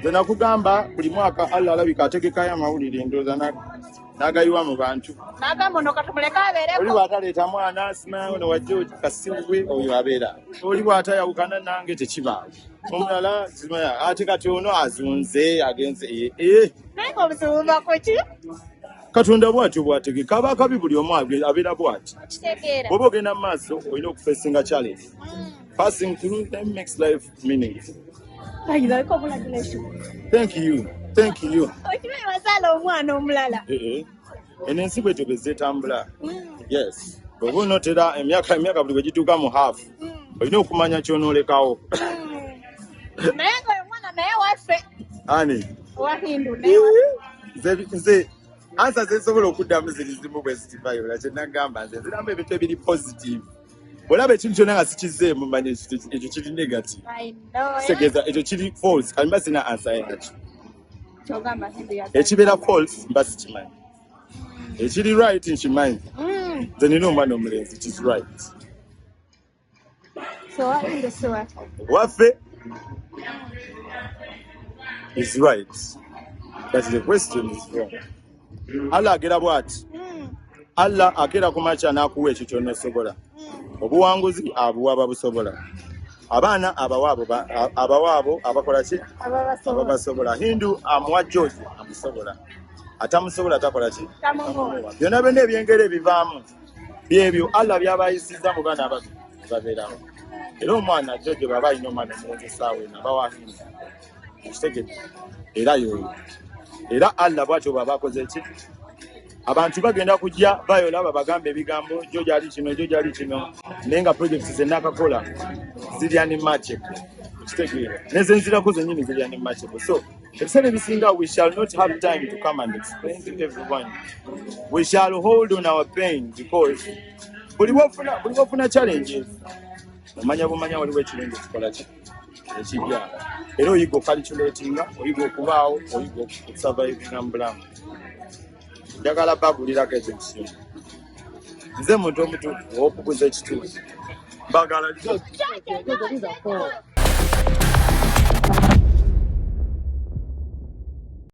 nze nakugamba buli mwaka Allah alabika ategekayo amawulire ndooza n'agayiwa mu bantu oli bw'ataleeta mwana simayawo ne wajja kasiwe oyo abeera oli bw'atayawukana nange tekibaawo omulala simaya ate kati ono azunze agenze Katonda bw'atyo bw'ategeka aba akabi buli omu abeera bw'ati bw'oba ogenda mu maaso olina okufeesinga challenge passing through them makes life meaningful. Thank you. Enensi bwe tebezzetambula. Yes. Bw'oba onootera emyaka buli bwe gituuka mu half olina okumanya ky'onoolekawo. Naye ng'omwana naye waffe. Ani? Wahindu naye waffe. Nze ansa zesobola okuddamu zirizimu bwe zitivayo kye nagamba nze nziramu ebintu ebiri positive. Olaba ekintu kyonna nga sikizzeemu manya ekyo kiri negative. Kitegeeza ekyo kiri false kati mba sina ansa yakyo. Ekibeera false mba sikimanyi. Ekiri right nkimanyi. Nze nina omwana omulenzi it is right. Waffe is right. But the question is wrong. Allah agera bw'ati. Allah akera ku makya n'akuwa ekyo ky'onosobola. Obuwanguzi abuwa ababusobola. Abaana abawaabo abakola ki? Ababasobola. Hindu amuwa George amusobola. Atamusobola takola ki? Byonna byonna ebyengero ebivaamu byebyo Allah byabayisizza mu baana abato babeerawo. Era omwana George baba alina omwana omuwozesaawe nabawa Hindu. Kitegedde. Era yoyo. Era Allah bw'atyo baba akoze ki? Abantu bagenda kujja bayola babagambe ebigambo George ali kino naye nga projects ze nakakola zirya ne magic. Kitegedde. Nezenzirako zennyini zirya ne magic. So ebiseera ebisinga we shall not have time to come and explain to everyone. We shall hold on our pain because buli bwofuna challenges omanya waliwo ekirenge kikola ki ekibya era oyiga okalculatinga oyiga okubaawo oyiga okusurvivinga mu bulamu. Njagala bagulirako ekyo kisinga nze muntu omutuufu okuguza ekituufu mbagala